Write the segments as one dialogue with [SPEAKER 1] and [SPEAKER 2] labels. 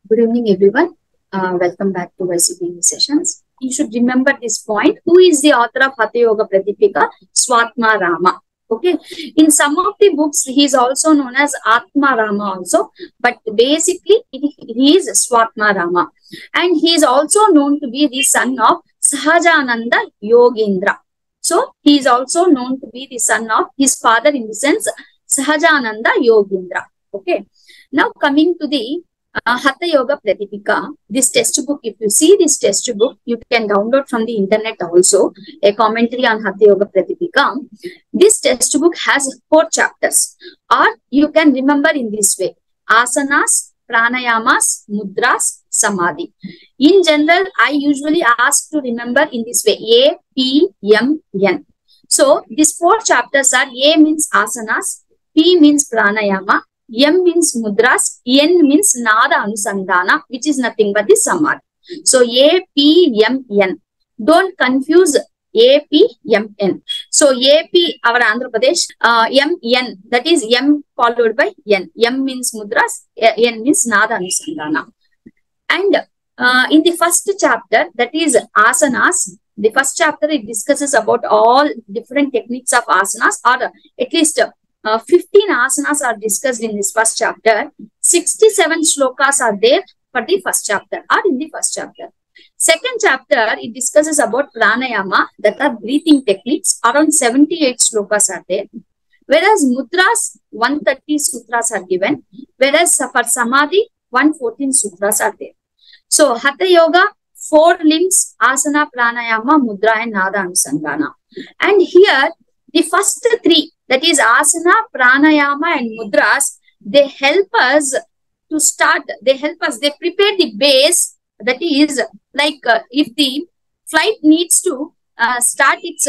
[SPEAKER 1] Good evening, everyone. Welcome back to Ycb sessions. You should remember this point. Who is the author of Hatha Yoga Pratipika? Swatma Rama. Okay. In some of the books, he is also known as Atma Rama also. But basically, he is Swatma Rama. And he is also known to be the son of Sahajananda Yogendra. So, he is also known to be the son of his father in the sense Sahajananda Yogendra. Okay. Now, coming to the Hatha Yoga Pratipika, this textbook, if you see this textbook, you can download from the internet also, a commentary on Hatha Yoga Pratipika. This textbook has 4 chapters, or you can remember in this way: asanas, pranayamas, mudras, samadhi. In general, I usually ask to remember in this way: A, P, M, N. So, these 4 chapters are: A means asanas, P means pranayama, M means mudras, N means nada anusandhana, which is nothing but the samadhi. So, A, P, M, N. Don't confuse A, P, M, N. So, A, P, our Andhra Pradesh, M, N, that is M followed by N. M means mudras, N means nada anusandhana. And in the first chapter, that is asanas, the first chapter, it discusses about all different techniques of asanas, or at least 15 asanas are discussed in this first chapter. 67 shlokas are there for the first chapter, or in the first chapter. Second chapter, it discusses about pranayama, that are breathing techniques. Around 78 shlokas are there. Whereas mudras, 130 sutras are given. Whereas for samadhi, 114 sutras are there. So, Hatha Yoga, 4 limbs: asana, pranayama, mudra, and nada anusandhana. And here, the first 3, that is asana, pranayama, and mudras, they help us to start, they prepare the base. That is, like if the flight needs to start its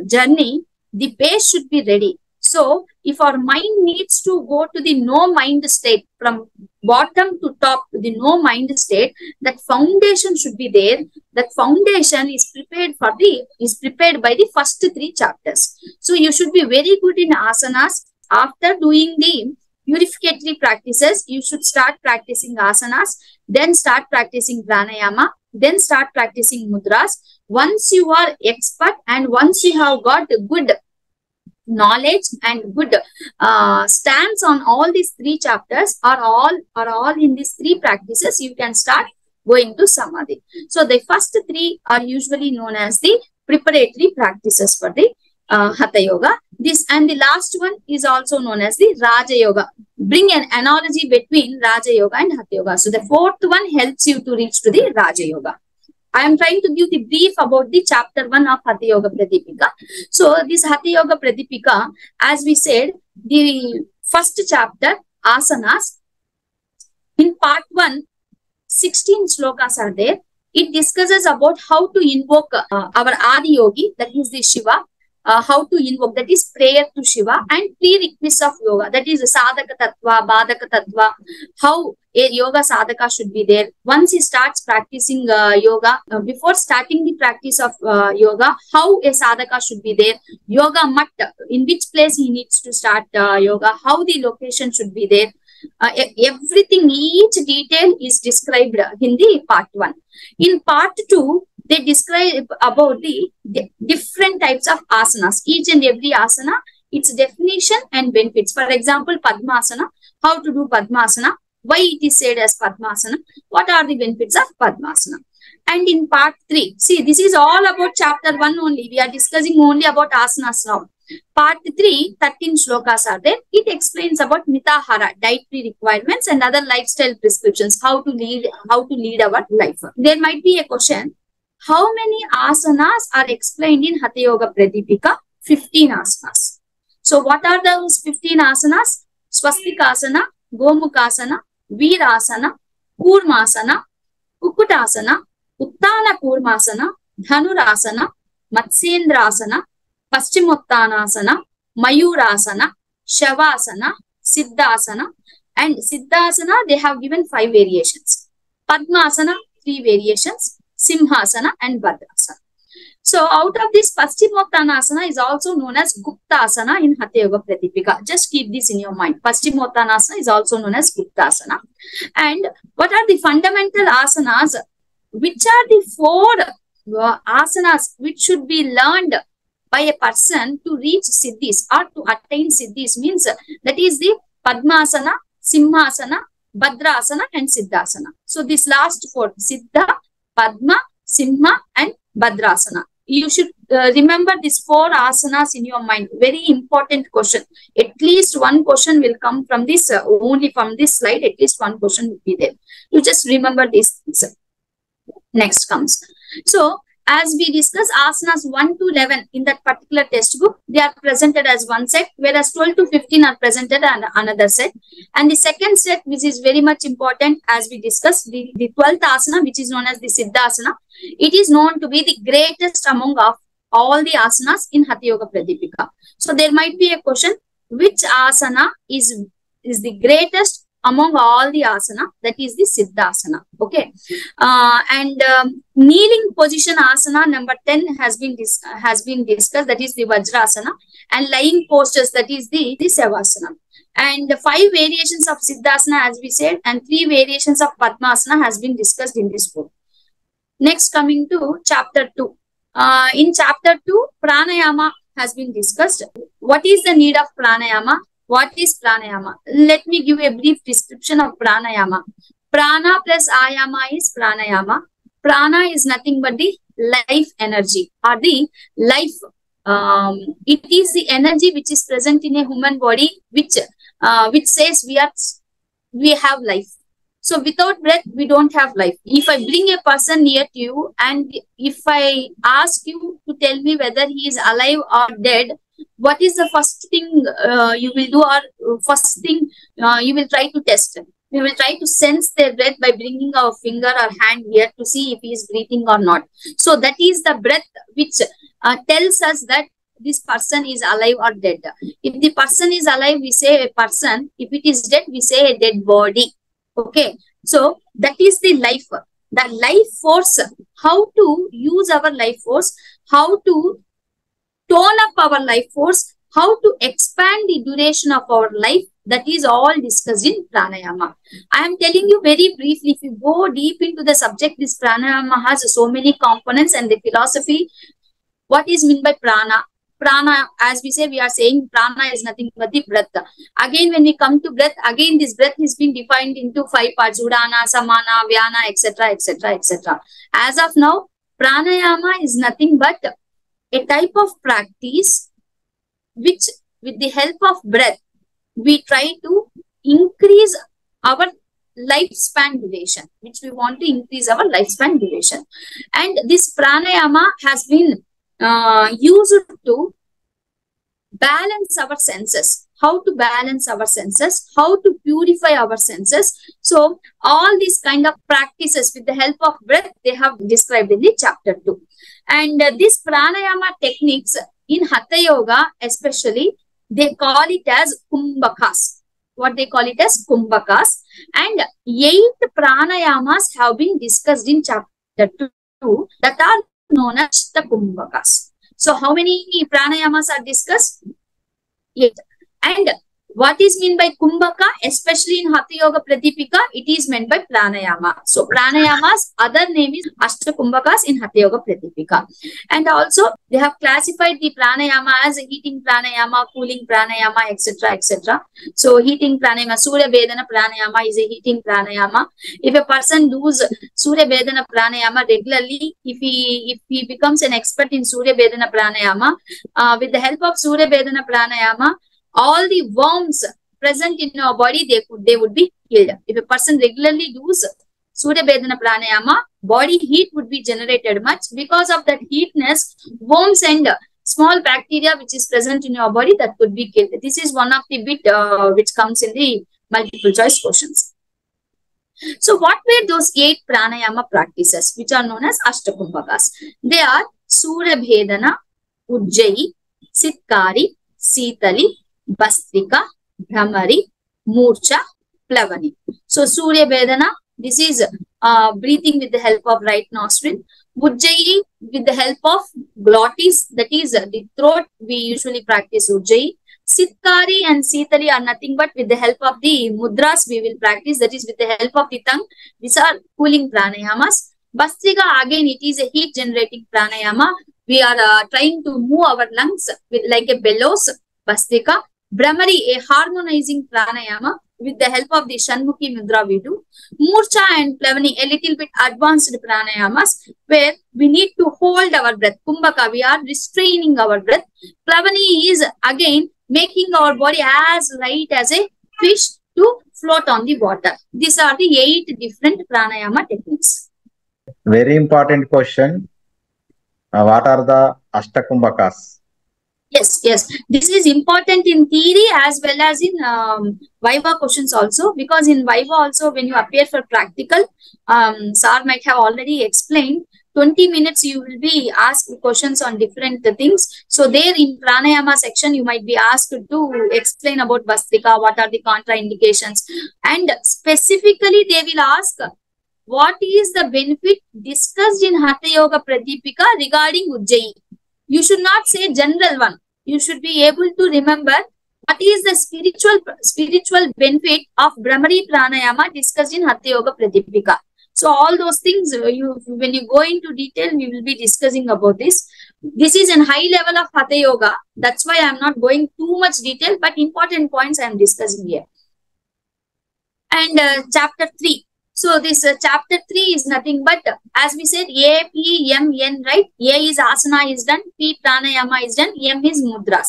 [SPEAKER 1] journey, the base should be ready. So, if our mind needs to go to the no mind state, from bottom to top to the no mind state, that foundation should be there. That foundation is prepared by the first 3 chapters. So, you should be very good in asanas. After doing the purificatory practices, you should start practicing asanas, then start practicing pranayama, then start practicing mudras. Once you are expert and once you have got good knowledge and good stance on all these 3 chapters, are all in these 3 practices, you can start going to samadhi. So, the first 3 are usually known as the preparatory practices for the Hatha Yoga. This and the last one is also known as the Raja Yoga. Bring an analogy between Raja Yoga and Hatha Yoga. So, the 4th one helps you to reach to the Raja Yoga. I am trying to give the brief about the chapter 1 of Hatha Yoga Pratipika. So, this Hatha Yoga Pratipika, as we said, the first chapter, asanas, in part 1, 16 shlokas are there. It discusses about how to invoke our Adi Yogi, that is the Shiva, how to invoke, that is prayer to Shiva, and prerequisites of yoga, that is sadhaka tattva, badhaka tattva, how a yoga sadhaka should be there. Once he starts practicing yoga, before starting the practice of yoga, how a sadhaka should be there, yoga mat, in which place he needs to start yoga, how the location should be there. Everything, each detail is described in the part 1. In part 2, they describe about the different types of asanas. Each and every asana, its definition and benefits. For example, Padmasana, how to do Padmasana, why it is said as Padmasana, what are the benefits of Padmasana. And in part 3, see, this is all about chapter 1 only. We are discussing only about asanas now. Part 3, 13 shlokas are there. It explains about mitahara, dietary requirements, and other lifestyle prescriptions, how to lead our life. There might be a question: how many asanas are explained in Hatha Yoga Pratipika? 15 asanas. So, what are those 15 asanas? Swastikasana, Gomukasana, Virasana, Kurmasana, Kukutasana, Uttana Kurmasana, Dhanurasana, Matsendrasana, Paschimottanasana, Mayurasana, Shavasana, Siddhasana. And Siddhasana, they have given 5 variations. Padmasana, 3 variations. Simhasana and Bhadrasana. So out of this, Paschimottanasana is also known as Guptasana in Hatha Yoga Pratipika. Just keep this in your mind. Paschimottanasana is also known as Guptasana. And what are the fundamental asanas? Which are the 4 asanas which should be learned by a person to reach siddhis or to attain siddhis? Means that is the Padmasana, Simhasana, Bhadrasana and Siddhasana. So this last 4, Siddha, Padma, Simha and Bhadrasana. You should remember these 4 asanas in your mind. Very important question. At least one question will come from this, only from this slide, at least one question will be there. You just remember these things. Next comes. So, as we discuss asanas 1 to 11 in that particular textbook, they are presented as one set, whereas 12 to 15 are presented as another set. And the second set, which is very much important, as we discussed, the 12th asana, which is known as the Siddhasana, it is known to be the greatest among of all the asanas in Hatha Yoga Pratipika. So there might be a question, which asana is the greatest among all the asana? That is the Siddhasana. Okay. Kneeling position asana number 10 has been discussed. That is the Vajrasana. And lying postures, that is the Savasana. And 5 variations of Siddhasana, as we said, and 3 variations of Padmasana has been discussed in this book. Next, coming to chapter 2. In chapter 2, pranayama has been discussed. What is the need of pranayama? What is pranayama? Let me give a brief description of pranayama. Prana plus ayama is pranayama. Prana is nothing but the life energy or the life. It is the energy which is present in a human body, which says we have life. So without breath, we don't have life. If I bring a person near to you and if I ask you to tell me whether he is alive or dead, what is the first thing you will do, or first thing you will try to test? We will try to sense their breath by bringing our finger or hand here to see if he is breathing or not. So that is the breath which tells us that this person is alive or dead. If the person is alive, we say a person. If it is dead, we say a dead body. Okay. So that is the life. The life force, how to use our life force, how to tone up our life force, how to expand the duration of our life, that is all discussed in pranayama. I am telling you very briefly, if you go deep into the subject, this pranayama has so many components and the philosophy. What is meant by prana? Prana, as we say, we are saying prana is nothing but the breath. Again, when we come to breath, again this breath has been defined into 5 parts: udana, samana, vyana, etc., etc., etc. As of now, pranayama is nothing but a type of practice which, with the help of breath, we try to increase our lifespan duration, which we want to increase our lifespan duration. And this pranayama has been used to balance our senses. How to balance our senses, how to purify our senses. So all these kind of practices with the help of breath, they have described in the chapter 2. And this pranayama techniques in Hatha Yoga especially, they call it as kumbhakas. What they call it as kumbhakas. And 8 pranayamas have been discussed in chapter 2 that are known as the kumbhakas. So how many pranayamas are discussed? 8. And what is meant by kumbhaka, especially in Hatha Yoga Pratipika, it is meant by pranayama. So pranayama's other name is Ashta Kumbhakas in Hatha Yoga Pratipika. And also they have classified the pranayama as heating pranayama, cooling pranayama, etc., etc. So heating pranayama, Surya Vedana pranayama is a heating pranayama. If a person does Surya Vedana pranayama regularly, if he becomes an expert in Surya Vedana pranayama, with the help of Surya Vedana pranayama, all the worms present in our body, they would be killed. If a person regularly does Surya Vedana pranayama, body heat would be generated much. Because of that heatness, worms and small bacteria which is present in your body, that could be killed. This is one of the bit which comes in the multiple choice questions. So what were those 8 pranayama practices which are known as Ashtakumbhakas? They are Surya Vedana, Ujjayi, Sitkari, Sitali, Bastrika, Bhramari, Murcha, Plavani. So Surya Vedana, this is breathing with the help of right nostril. Ujjayi with the help of glottis, that is the throat, we usually practice Ujjayi. Sitkari and Sitali are nothing but with the help of the mudras we will practice, that is with the help of the tongue. These are cooling pranayamas. Bhastrika, again, it is a heat generating pranayama. We are trying to move our lungs with like a bellows. Bhastrika. Brahmari, a harmonizing pranayama. With the help of the Shanmukhi Mudra we do. Murcha and Plavani, a little bit advanced pranayamas where we need to hold our breath. Kumbhaka, we are restraining our breath. Plavani is again making our body as light as a fish to float on the water. These are the 8 different pranayama techniques.
[SPEAKER 2] Very important question. What are the Ashtakumbhakas?
[SPEAKER 1] Yes. This is important in theory as well as in Viva questions also, because in Viva also when you appear for practical, Sir might have already explained, 20 minutes you will be asked questions on different things. So there in pranayama section, you might be asked to explain about Bhastrika, what are the contraindications, and specifically they will ask, what is the benefit discussed in Hatha Yoga Pradipika regarding Ujjayi? You should not say general one. You should be able to remember what is the spiritual benefit of Brahmari Pranayama discussed in Hatha Yoga Pradipika. So all those things, when you go into detail, we will be discussing about this. This is a high level of Hatha Yoga. That's why I am not going too much detail, but important points I am discussing here. And chapter 3. So this chapter 3 is nothing but, as we said, A, P, M, N, right? A is asana is done, P pranayama is done, M is mudras.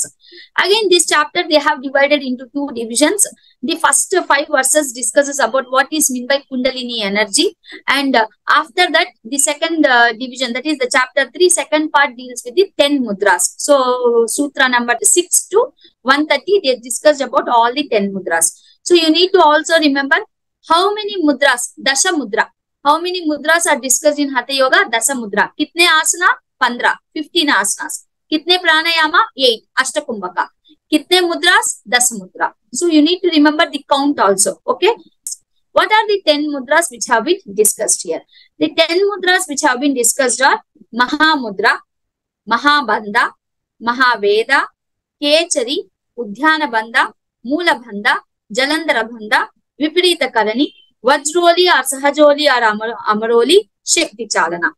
[SPEAKER 1] Again, this chapter they have divided into 2 divisions. The first 5 verses discusses about what is meant by Kundalini energy. And after that, the second division, that is the chapter 3, second part deals with the 10 mudras. So sutra number 6 to 130, they discussed about all the 10 mudras. So you need to also remember how many mudras, dasha mudra. How many mudras are discussed in Hatha Yoga? Dasa mudra. Kitne asana? 15, 15 asanas. Kitne pranayama? 8, Ashtakumbhaka. Kitne mudras? Dasa mudra. So you need to remember the count also. Okay. What are the 10 mudras which have been discussed here? The 10 mudras which have been discussed are Mahamudra, Mahabandha, Mahaveda, Kechari, Udhyana Bandha, Mula Bandha, Jalandhara Bandha, Viparita Karani, Vajroli or Sahajoli or Amaroli, Shakti Chalana.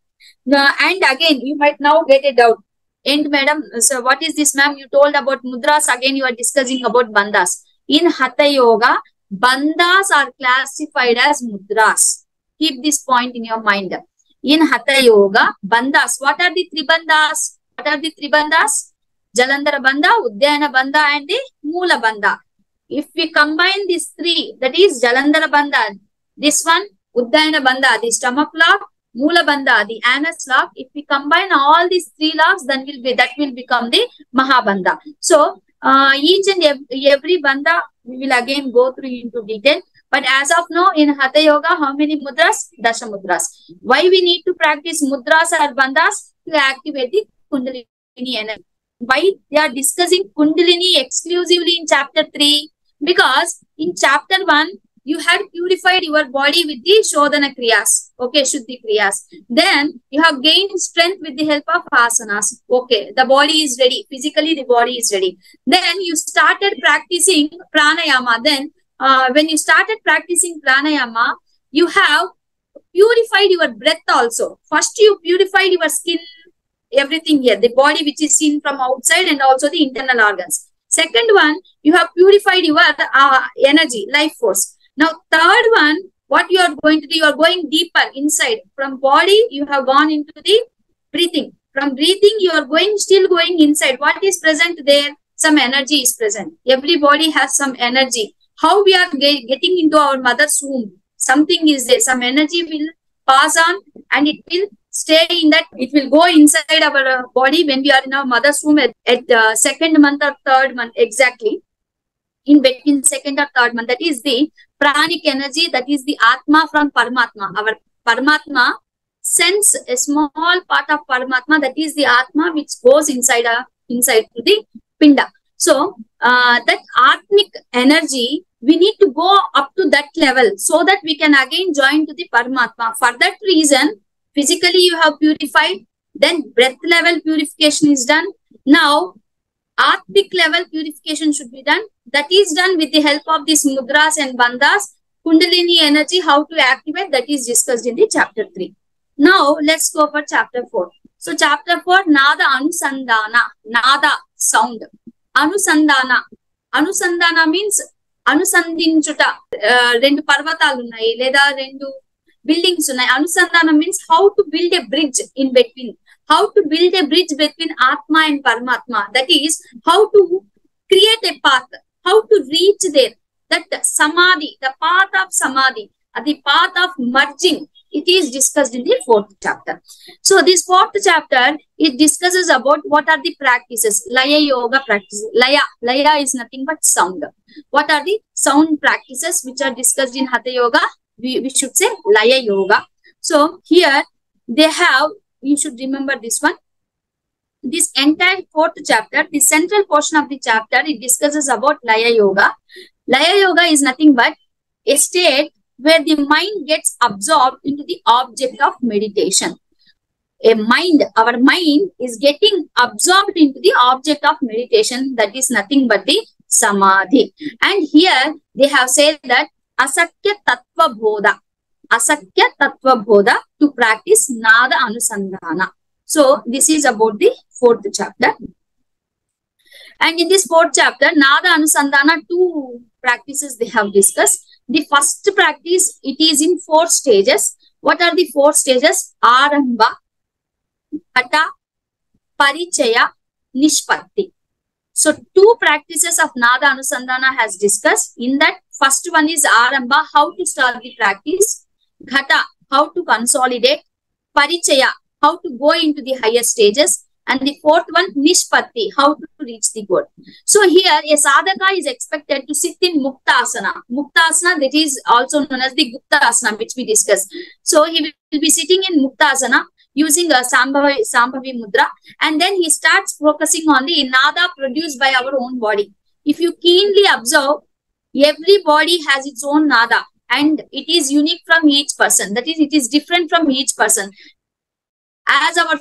[SPEAKER 1] And again, you might now get a doubt. And madam, so what is this, ma'am? You told about mudras, again you are discussing about bandhas. In Hatha Yoga, bandhas are classified as mudras. Keep this point in your mind. In Hatha Yoga, bandhas, what are the 3 bandhas? What are the 3 bandhas? Jalandhara Bandha, Uddayana Bandha and the Mula Bandha. If we combine these 3, that is Jalandhara Bandha, this one, Uddayana Bandha, the stomach lock, Mula Bandha, the anus lock. If we combine all these 3 locks, then that will become the Mahabandha. So, each and every Bandha, we will again go through into detail. But as of now, in Hatha Yoga, how many mudras? Dasha mudras. Why we need to practice mudras or bandhas? To activate the Kundalini energy. Why they are discussing Kundalini exclusively in chapter 3? Because in chapter 1, you had purified your body with the Shodhana Kriyas. Okay, Shuddhi Kriyas. Then you have gained strength with the help of asanas. Okay, the body is ready. Physically, the body is ready. Then you started practicing pranayama. Then when you started practicing pranayama, you have purified your breath also. First, you purified your skin, everything here, the body which is seen from outside and also the internal organs. Second one, you have purified your energy, life force. Now, third one, what you are going to do, you are going deeper inside. From body, you have gone into the breathing. From breathing, you are still going inside. What is present there? Some energy is present. Every body has some energy. How we are getting into our mother's womb? Something is there. Some energy will pass on and it will stay in that. It will go inside our body when we are in our mother's womb at second month or third month exactly. In between second or third month, that is the pranic energy, that is the Atma from Paramatma. Our Paramatma sends a small part of Paramatma, that is the Atma, which goes inside to the Pinda. So, that Atmic energy, we need to go up to that level so that we can again join to the Paramatma. For that reason, physically you have purified, then breath level purification is done. Now, Atmic level purification should be done. That is done with the help of these mudras and bandhas. Kundalini energy, how to activate, that is discussed in the chapter 3. Now, let's go for chapter 4. So, chapter 4, Nada Anusandana, Nada, sound. Anusandana. Anusandana means Anusandinchuta. Rendu parvatalu unnai, leda rendu buildings unnai. Anusandana means how to build a bridge in between. How to build a bridge between Atma and Paramatma. That is, how to create a path, how to reach there. That Samadhi, the path of Samadhi, the path of merging, it is discussed in the 4th chapter. So, this 4th chapter, it discusses about what are the practices, Laya Yoga practices. Laya is nothing but sound. What are the sound practices which are discussed in Hatha Yoga? We should say Laya Yoga. So, here they have, you should remember this one. This entire 4th chapter, the central portion of the chapter, it discusses about Laya Yoga. Laya Yoga is nothing but a state where the mind gets absorbed into the object of meditation. Our mind is getting absorbed into the object of meditation. That is nothing but the Samadhi. And here they have said that Asakya Tattva Bodha. Asakya Tattva Bodha, to practice Nada Anusandhana. So, this is about the 4th chapter. And in this 4th chapter, Nada Anusandhana, 2 practices they have discussed. The first practice, it is in 4 stages. What are the 4 stages? Arambha, Hatha, Parichaya, Nishpatti. So, 2 practices of Nada Anusandhana has discussed. In that, first one is Arambha, how to start the practice. Gata, how to consolidate. Parichaya, how to go into the higher stages. And the 4th one, Nishpatti, how to reach the goal. So here, a sadhaka is expected to sit in Muktasana. Muktasana, that is also known as the Guptasana, which we discussed. So he will be sitting in Muktasana using a Sambhavi Mudra. And then he starts focusing on the Nada produced by our own body. If you keenly observe, every body has its own Nada. And it is unique from each person. That is, it is different from each person. As our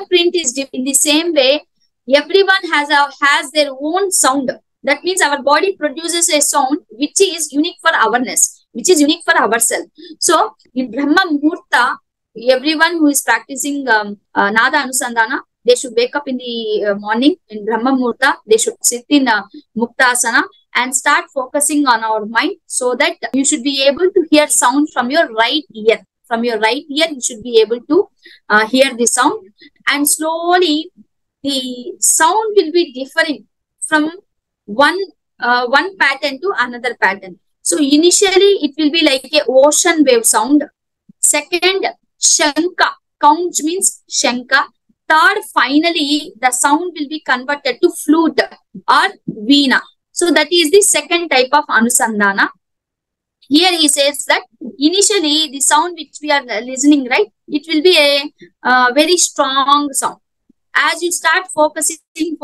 [SPEAKER 1] print is in the same way, everyone has their own sound. That means our body produces a sound which is unique for ourness, which is unique for ourselves. So, in Brahma Muhurta, everyone who is practicing Nada Anusandhana, they should wake up in the morning in Brahma Muhurta. They should sit in Muktasana and start focusing on our mind, so that you should be able to hear sound from your right ear. From your right ear, you should be able to hear the sound, and slowly the sound will be differing from one pattern to another pattern. So initially it will be like a ocean wave sound. Second, Shanka, count means Shanka. Third, finally the sound will be converted to flute or veena. So that is the second type of Anusandhana. Here he says that initially the sound which we are listening, right, it will be a very strong sound. As you start focusing,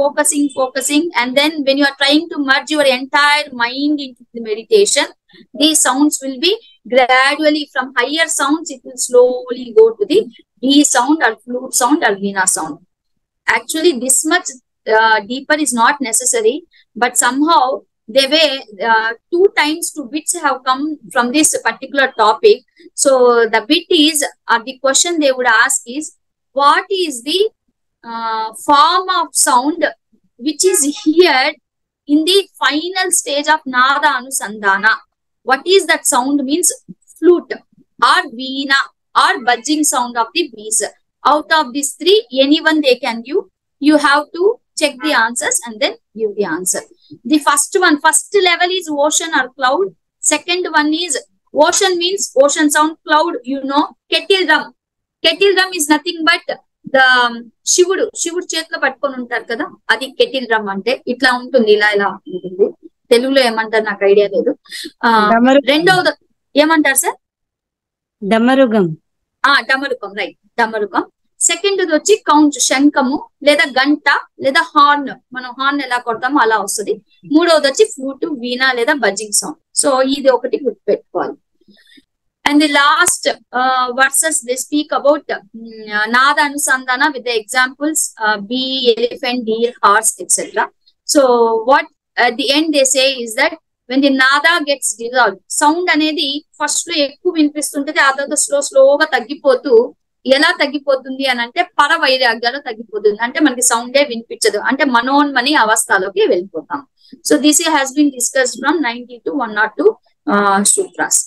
[SPEAKER 1] and then when you are trying to merge your entire mind into the meditation, these sounds will be gradually, from higher sounds, it will slowly go to the D sound or flute sound or veena sound. Actually, this much deeper is not necessary, but somehow there were 2 times 2 bits have come from this particular topic. So the bit is, or the question they would ask is, what is the form of sound which is heard in the final stage of Nada Anusandhana? What is that sound? Means flute or veena or buzzing sound of the bees. Out of these 3, anyone they can give. You have to check the answers and then give the answer. The first level is ocean or cloud. Second one is ocean, means ocean sound. Cloud, you know, kettle drum. Kettle drum is nothing but the శివుడు చేతిలో పట్టుకొని ఉంటారు కదా, అది kettle drum అంటే. ఇట్లా ఉంటుంది, ఇలా ఉంటుంది. తెలుగులో ఏమంటారు నాకు ఐడియా లేదు. రెండవది ఏమంటారు సార్?
[SPEAKER 3] డమరుగం.
[SPEAKER 1] డమరుకం, రైట్, డమరుకం. సెకండ్ వచ్చి కౌంట్, శంఖము లేదా గంట లేదా హార్న్. మనం హార్న్ ఎలా కొడతామో అలా వస్తుంది. మూడవది వచ్చి ఫ్లూట్, వీణా లేదా బజ్జింగ్ సౌండ్. సో ఇది ఒకటి గుర్తుపెట్టుకోవాలి. And the last verses, they speak about Nada Anusandhana with the examples bee, elephant, deer, horse, etc. So what at the end they say is that when the nada gets dissolved, sound అనేది first లో ఎక్కువ వినిపిస్తుంటది, ఆ తర్వాత స్లోగా తగ్గిపోతూ ఎలా తగ్గిపోతుంది అని అంటే పరవైరాగ్యాలు తగ్గిపోతుంది, అంటే మనకి సౌండే వినిపించదు, అంటే మనోన్మని అవస్థలోకి వెళ్ళిపోతాం. So this has been discussed from 90 to 102 sutras.